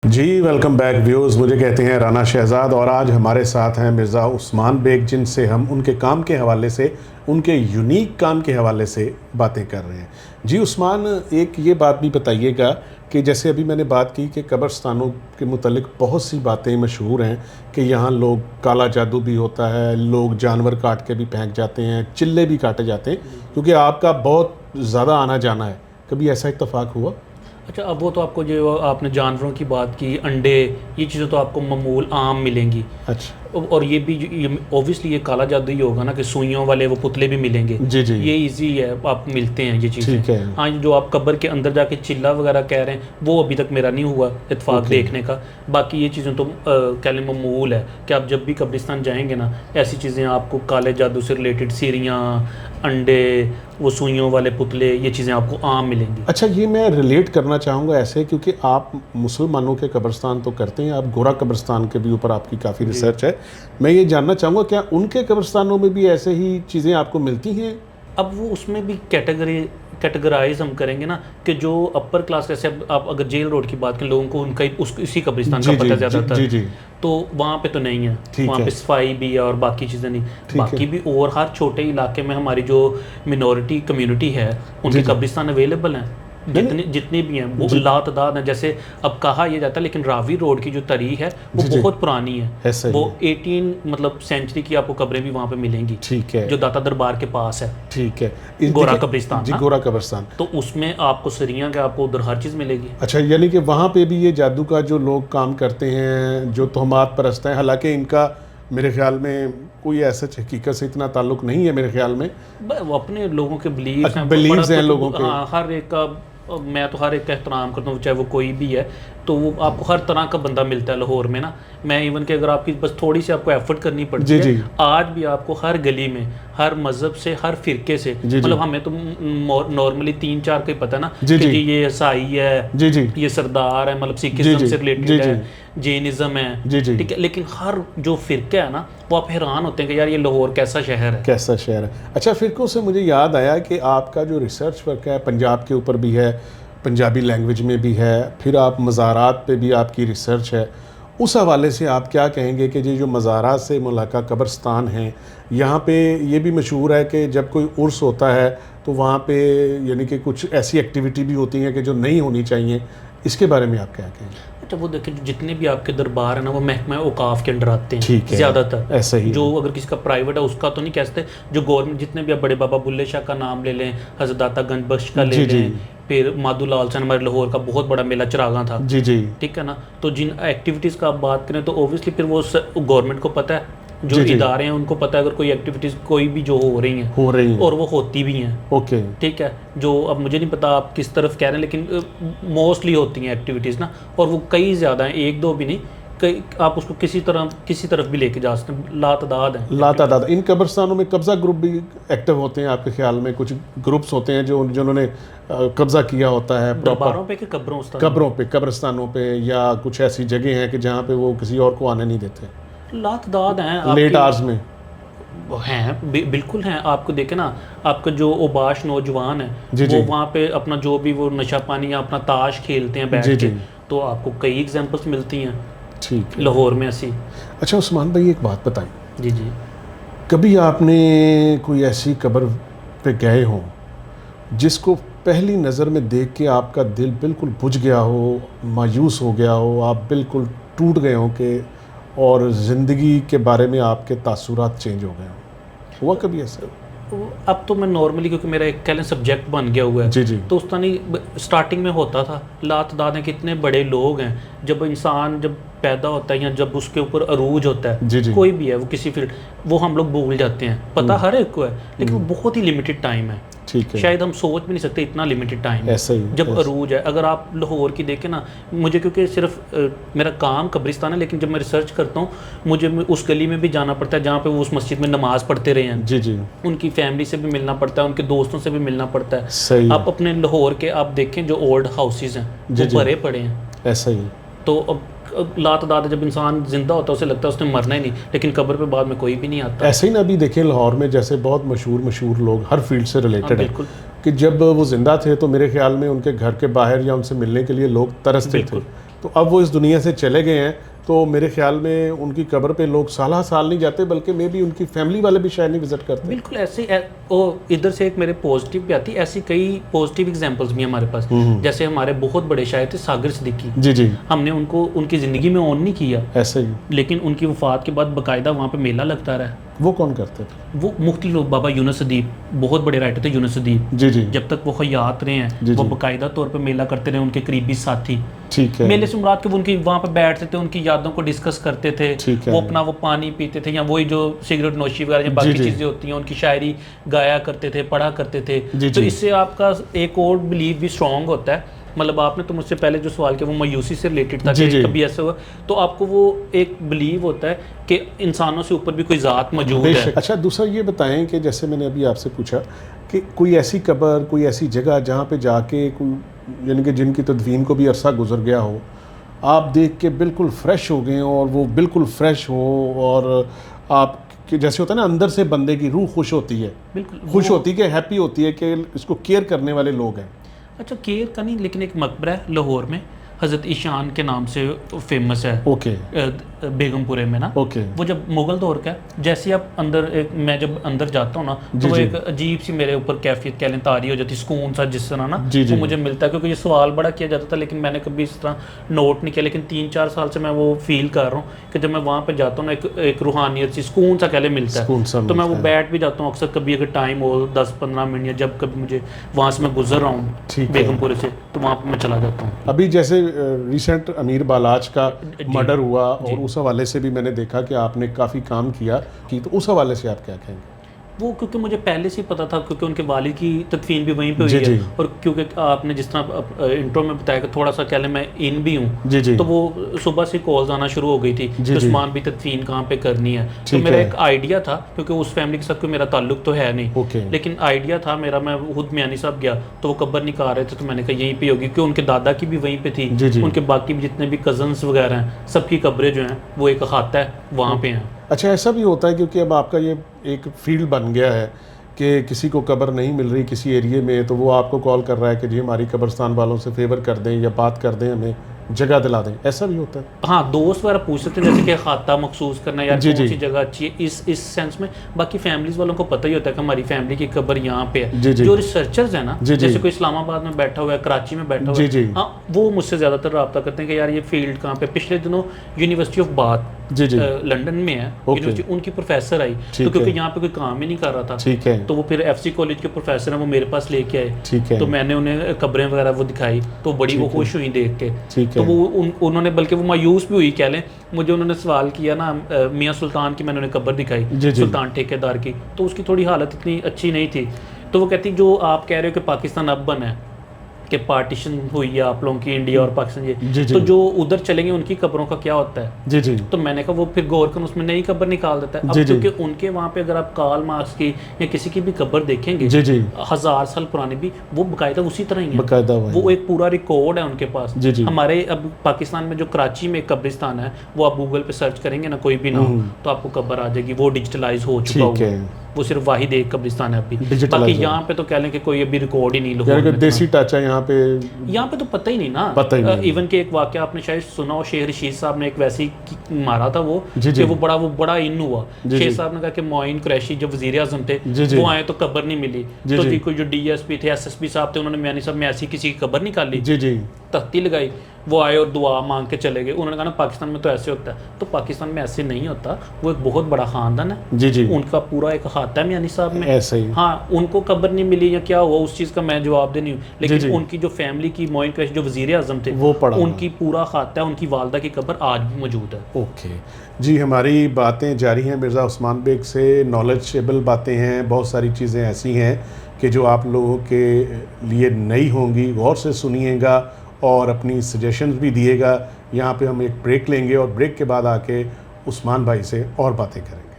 जी welcome back views. मुझे कहते हैं राना शहज़ाद और आज हमारे साथ हैं मिर्ज़ा उस्मान बेग, जिनसे हम उनके काम के हवाले से, उनके यूनिक काम के हवाले से बातें कर रहे हैं। जी उस्मान, एक ये बात भी बताइएगा कि जैसे अभी मैंने बात की कि कब्रस्तानों के मुतल्लिक बहुत सी बातें मशहूर हैं कि यहाँ लोग काला जादू भी होता है, लोग जानवर काट के भी फेंक जाते हैं, चिल्ले भी काटे जाते हैं, क्योंकि आपका बहुत ज़्यादा आना जाना है। कभी ऐसा इत्तेफाक हुआ? अच्छा, अब वो तो आपको जो आपने जानवरों की बात की, अंडे, ये चीज़ें तो आपको मामूल आम मिलेंगी। अच्छा। और ये भी ऑब्वियसली ये काला जादू ही होगा ना कि सुइयों वाले वो पुतले भी मिलेंगे। जी जी, ये इजी है, आप मिलते हैं ये चीज़ें। ठीक है। हाँ, जो आप कब्र के अंदर जाके चिल्ला वगैरह कह रहे हैं, वो अभी तक मेरा नहीं हुआ इत्तेफाक देखने का। बाकी ये चीज़ें तो कह लें मामूल है कि आप जब भी कब्रिस्तान जाएंगे ना, ऐसी चीज़ें आपको काले जादू से रिलेटेड सीरियाँ, अंडे, वो सुइयों वाले पुतले, ये चीज़ें आपको आम मिलेंगी। अच्छा, ये मैं रिलेट करना चाहूँगा ऐसे, क्योंकि आप मुसलमानों के कब्रस्तान तो करते हैं, आप गोरा कब्रस्तान के भी ऊपर आपकी काफ़ी रिसर्च है। मैं ये जानना चाहूँगा, क्या उनके कब्रस्तानों में भी ऐसे ही चीज़ें आपको मिलती हैं? अब वो उसमें भी कैटेगराइज हम करेंगे ना कि जो अपर क्लास, जैसे अब आप अगर जेल रोड की बात करें, लोगों को उनका इसी कब्रिस्तान का पता ज़्यादातर। जी जी, तो वहाँ पे तो नहीं है, वहाँ पे सफाई भी है और बाकी चीज़ें नहीं। बाकी भी और हर छोटे इलाके में हमारी जो मिनॉरिटी कम्युनिटी है, उनके कब्रिस्तान अवेलेबल हैं। जितनी भी हैं वो लातदाद हैं। जैसे अब कहा यह जाता है, लेकिन रावी रोड की जो तारीख है वो बहुत पुरानी है। वो 18 मतलब सेंचुरी की आपको कब्रें भी वहाँ पे मिलेंगी। ठीक है, जो दाता दरबार के पास है। ठीक है, गोरा कब्रिस्तान। जी, गोरा कब्रिस्तान। तो उसमें आपको सरियाँ के आपको उधर हर चीज़ मिलेगी। अच्छा, यानी कि वहाँ पे भी ये जादू का जो लोग काम करते हैं, जो तोहमात परस्त हैं, हालांकि इनका मेरे ख्याल में कोई ऐसा हकीकत से इतना ताल्लुक नहीं है मेरे ख्याल में। वो अपने लोगों के बिलीव्स हैं लोगों के। हाँ, हर एक का मैं तो हर एक का एहतराम करता हूँ, चाहे वो कोई भी है। तो वो आपको हर तरह का बंदा मिलता है लाहौर में ना। मैं इवन कि अगर आपकी बस थोड़ी सी आपको एफर्ट करनी पड़ती है, आज भी आपको हर गली में, हर मज़हब से, हर फिरके से, मतलब हमें तो नॉर्मली 3-4 का ही पता है ना कि जी ये ईसाई है, ये सरदार है, मतलब सिखिज्म से रिलेटेड है, जैनिज्म है, ठीक है। लेकिन हर जो फिरका है ना, वो आप हैरान होते हैं कि यार ये लाहौर कैसा शहर है, कैसा शहर है। अच्छा, फिरकों से मुझे याद आया कि आपका जो रिसर्च वर्क है पंजाब के ऊपर भी है, पंजाबी लैंग्वेज में भी है, फिर आप मज़ारात पे भी आपकी रिसर्च है। उस हवाले से आप क्या कहेंगे कि ये जो मज़ारात से मुलाका कब्रस्तान हैं, यहाँ पे ये भी मशहूर है कि जब कोई उर्स होता है तो वहाँ पे यानी कि कुछ ऐसी एक्टिविटी भी होती हैं कि जो नहीं होनी चाहिए, इसके बारे में आप क्या कहेंगे? अच्छा, वो देखिए जितने भी आपके दरबार है ना, वो महकमा औकाफ के अंडर आते हैं। ठीक है, ज़्यादातर ऐसा ही जो अगर किसी का प्राइवेट है उसका तो नहीं कहते। जो गवर्नमेंट, जितने भी आप बड़े बाबा बुल्ले शाह का नाम ले लें, हज़रत दाता गंज बख्श का ले लें, फिर माधु लाल सन, हमारे लाहौर का बहुत बड़ा मेला चरागा था। जी जी, ठीक है ना। तो जिन एक्टिविटीज़ का आप बात करें तो ओबियसली फिर वो गवर्नमेंट को पता है, जो इदारे हैं उनको पता है अगर कोई एक्टिविटीज़ कोई भी जो हो रही हैं और वो होती भी हैं। ओके, ठीक है। जो अब मुझे नहीं पता आप किस तरफ कह रहे हैं, लेकिन मोस्टली होती हैं एक्टिविटीज़ ना, और वो कई ज़्यादा हैं, 1-2 भी नहीं, कई। आप उसको किसी तरफ भी लेके जा सकते हैं, लातादाद हैं। लातादाद। इन कब्रस्तानों में कब्ज़ा ग्रुप भी एक्टिव होते हैं आपके ख्याल में? कुछ ग्रुप्स होते हैं जो जिन्होंने कब्ज़ा किया होता है दरबारों पे कि कब्रों पे, कब्रस्तानों पे, या कुछ ऐसी जगह हैं कि जहाँ पे वो किसी और को आने नहीं देते? लातदाद हैं, लेट आवर्स में हैं, बिल्कुल हैं। आपको देखें ना, आपका जो ओबाश नौजवान है वो वहाँ पे अपना जो भी वो नशा पानी या अपना ताश खेलते हैं बैठ के, तो आपको कई एग्जांपल्स मिलती हैं। ठीक है, लाहौर में ऐसी। अच्छा उस्मान भाई, एक बात बताएं। जी जी, कभी आपने कोई ऐसी कब्र पे गए हो जिसको पहली नज़र में देख के आपका दिल बिल्कुल बुझ गया हो, मायूस हो गया हो, आप बिल्कुल टूट गए हो कि, और ज़िंदगी के बारे में आपके तासुरात चेंज हो गए हो? हुआ कभी ऐसा? अब तो मैं नॉर्मली, क्योंकि मेरा एक कह लें सब्जेक्ट बन गया हुआ है, जी जी, तो उस तरह स्टार्टिंग में होता था। लातदाद हैं, कितने बड़े लोग हैं। जब इंसान जब पैदा होता है या जब उसके ऊपर अरूज होता है, जी जी, कोई भी है वो किसी फील्ड, वो हम लोग भूल जाते हैं। पता हर एक को है, लेकिन वो बहुत ही लिमिटेड टाइम है। ठीक है, शायद हम सोच भी नहीं सकते इतना लिमिटेड टाइम है जब अरूज है। अगर आप लाहौर की देखें ना, मुझे क्योंकि सिर्फ मेरा काम कब्रिस्तान है, लेकिन जब मैं रिसर्च करता हूँ मुझे उस गली में भी जाना पड़ता है जहाँ पे वो उस मस्जिद में नमाज़ पढ़ते रहे हैं। जी जी, उनकी फैमिली से भी मिलना पड़ता है, उनके दोस्तों से भी मिलना पड़ता है। आप अपने लाहौर के आप देखें जो ओल्ड हाउसेज हैं वो भरे पड़े हैं। ऐसा ही। तो अब लातदाद जब इंसान जिंदा होता है उसे लगता है उसने मरना ही नहीं, लेकिन कब्र पे बाद में कोई भी नहीं आता। ऐसे ही ना, अभी देखें लाहौर में जैसे बहुत मशहूर लोग हर फील्ड से रिलेटेड है कि जब वो जिंदा थे तो मेरे ख्याल में उनके घर के बाहर या उनसे मिलने के लिए लोग तरसते थे। तो अब वो इस दुनिया से चले गए हैं, तो मेरे ख्याल में उनकी कब्र पे लोग साल नहीं जाते, बल्कि मे भी उनकी फैमिली वाले भी शायद नहीं विजिट करते। बिल्कुल ऐसे इधर से एक मेरे पॉजिटिव भी आती, ऐसी कई पॉजिटिव एग्जांपल्स भी हमारे पास। जैसे हमारे बहुत बड़े शायर थे सागर सिद्दीकी जी जी, हमने उनको उनकी ज़िंदगी में ऑन नहीं किया ऐसे ही, लेकिन उनकी वफ़ात के बाद बाकायदा वहाँ पे मेला लगता रहा। वो कौन करते थे? वो मुख्तलिफ लोग, बाबा यूनुस अदीब बहुत बड़े राइटर थे, यूनुस अदीब जी जी, जब तक वो हयात रहे हैं वो बाकायदा तौर पे मेला करते रहे, उनके करीबी साथी। ठीक है, मेले से मुराद के वो उनकी वहाँ पे बैठते थे, उनकी यादों को डिस्कस करते थे, वो अपना वो पानी पीते थे, या वही जो सिगरेट नोशी वगैरह या बाकी चीज़ें होती हैं, उनकी शायरी गाया करते थे, पढ़ा करते थे। तो इससे आपका एक और बिलीव भी स्ट्रॉन्ग होता है। मतलब आपने तो मुझसे पहले जो सवाल किया वो मायूसी से रिलेटेड था कि कभी ऐसा हुआ, तो आपको वो एक बिलीव होता है कि इंसानों से ऊपर भी कोई ज़ात मौजूद है। अच्छा, दूसरा ये बताएं कि जैसे मैंने अभी आपसे पूछा कि कोई ऐसी कब्र, कोई ऐसी जगह जहाँ पे जाके कोई यानी कि जिनकी तदफीन को भी अरसा गुजर गया हो, आप देख के बिल्कुल फ्रेश हो गए और वो बिल्कुल फ्रेश हो, और आप कि जैसे होता है ना अंदर से बंदे की रूह खुश होती है, बिल्कुल खुश होती है कि हैप्पी होती है कि इसको केयर करने वाले लोग हैं। अच्छा, केयर का नहीं, लेकिन एक मकबरा है लाहौर में, हज़रत ईशान के नाम से फेमस है। ओके, बेगमपुरे में ना। ओके, वो जब मुगल दौर का, जैसे आप अंदर मैं जब अंदर जाता हूँ ना, तो वो एक अजीब सी मेरे ऊपर कैफियत कह लें तारी हो जाती, सुकून सा जिस तरह ना वो मुझे मिलता है। क्योंकि ये सवाल बड़ा किया जाता था, लेकिन मैंने कभी इस तरह नोट नहीं किया, लेकिन 3-4 साल से मैं वो फील कर रहा हूँ कि जब मैं वहाँ पर जाता हूँ ना, एक रूहानियत सी, सुकून सा कह लें मिलता है। तो मैं वो बैठ भी जाता हूँ अक्सर, कभी अगर टाइम हो 10-15 मिनट, या जब कभी मुझे वहाँ से मैं गुजर रहा हूँ बेगमपुरे से, तो वहाँ पर मैं चला जाता हूँ। अभी जैसे रिसेंट अमीर बालाच का मर्डर हुआ, और उस हवाले से भी मैंने देखा कि आपने काफ़ी काम किया, तो उस हवाले से आप क्या कहेंगे? वो क्योंकि मुझे पहले से ही पता था, क्योंकि उनके वालिद की तदफीन भी वहीं पे हुई है, और क्योंकि आपने जिस तरह इंट्रो में बताया कि थोड़ा सा कह लें मैं इन भी हूँ, तो वो सुबह से कॉल्स आना शुरू हो गई थी कि उस्मान भी तदफीन कहाँ पे करनी है। तो मेरा एक आइडिया था, क्योंकि उस फैमिली के साथ कोई मेरा ताल्लुक तो है नहीं, लेकिन आइडिया था मेरा। मैं खुद मियानी साहब गया तो वो कब्र निकाल रहे थे, तो मैंने कहा यहीं पर होगी, क्योंकि उनके दादा की भी वहीं पर थी, उनके बाकी भी जितने भी कजन्स वगैरह हैं सबकी कब्रें जो हैं वो एक खाता है वहाँ पे हैं। अच्छा, ऐसा भी होता है क्योंकि अब आपका ये एक फील्ड बन गया है कि किसी को कब्र नहीं मिल रही किसी एरिया में, तो वो आपको कॉल कर रहा है कि जी हमारी कब्रस्तान वालों से फेवर कर दें या बात कर दें, हमें जगह दिला दें, ऐसा भी होता है? हाँ, दोस्त वगैरह पूछ सकते हैं, जैसे कि खाता मखसूस करना, यार कौन सी जगह अच्छी है, इस सेंस में। बाकी फैमिलीज वालों को पता ही होता है कि हमारी फैमिली की कब्र यहाँ पे है। जो रिसर्चर्स है ना, जैसे कोई इस्लामाबाद में बैठा हुआ है, कराची में बैठा हुआ है, हाँ, वो मुझसे ज़्यादातर रब्ता करते हैं कि यार ये फील्ड कहाँ पे। पिछले दिनों यूनिवर्सिटी ऑफ बाथ लंदन में है यूनिवर्सिटी, उनकी प्रोफेसर आई, तो क्योंकि यहाँ पे कोई काम ही नहीं कर रहा था, तो वो फिर FC कॉलेज के प्रोफेसर हैं, वो मेरे पास लेके आए, तो मैंने उन्हें कब्रें वगैरह वो दिखाई, तो बड़ी वो खुश हुई देख के। तो वो उन्होंने, बल्कि वो मायूस भी हुई कह लें, मुझे उन्होंने सवाल किया ना, मियाँ सुल्तान की मैंने उन्हें कब्र दिखाई, सुल्तान ठेकेदार की, तो उसकी थोड़ी हालत इतनी अच्छी नहीं थी। तो वो कहती जो आप कह रहे हो कि पाकिस्तान अब बना है, कि पार्टीशन हुई है आप लोगों की, इंडिया और पाकिस्तान ये, तो जो उधर चलेंगे उनकी कब्रों का क्या होता है? तो मैंने कहा वो फिर गौर कर उसमें नई कब्र निकाल देता है। अब क्योंकि उनके वहाँ पे अगर आप कार्ल मार्क्स की या किसी की भी कब्र देखेंगे 1000 साल पुरानी भी, वो बाकायदा उसी तरह ही है, वो एक पूरा रिकॉर्ड है उनके पास। हमारे अब पाकिस्तान में जो कराची में एक कब्रिस्तान है, वो आप गूगल पे सर्च करेंगे ना, कोई भी नाम, तो आपको कब्र आ जाएगी, वो डिजिटलाइज हो चुका होगा, वो सिर्फ वाहिद एक कब्रिस्तान है अभी। बाकी यहाँ पे तो कह लें कि कोई अभी रिकॉर्ड ही नहीं, लोग देसी टच है यहाँ पे तो पता ही नहीं ना। इवन के एक वाकया आपने शायद सुना हो, शेख रशीद साहब ने एक वैसी मारा था वो, कि वो बड़ा इन हुआ। शेख साहब ने कहा कि मोइन कुरैशी जब वजीर आजम थे, वो आए तो कब्र नहीं मिली, तो कोई जो DSP थे, SSP साहब थे, उन्होंने मियानी साहब में ऐसी किसी की कब्र निकाली, तख्ती लगाई, वो आए और दुआ मांग के चले गए। उन्होंने कहा ना पाकिस्तान में तो ऐसे होता है, तो पाकिस्तान में ऐसे नहीं होता, वो एक बहुत बड़ा खानदान है, उनका पूरा एक खाता है मियानी साहब में, ऐसे ही। हाँ, उनको कब्र नहीं मिली या क्या हुआ उस चीज़ का मैं जवाब दे नहीं हूँ, लेकिन उनकी जो फैमिली की मोइन कुरैशी जो वजीर आजम थे, वो उनकी पूरा खाता है, उनकी वालदा की कब्र आज भी मौजूद है। ओके जी, हमारी बातें जारी हैं मिर्ज़ा उस्मान बेग से, नॉलेजेबल बातें हैं, बहुत सारी चीज़ें ऐसी हैं कि जो आप लोगों के लिए नई होंगी, गौर से सुनिएगा और अपनी सजेशंस भी दिएगा। यहाँ पे हम एक ब्रेक लेंगे और ब्रेक के बाद आके उस्मान भाई से और बातें करेंगे।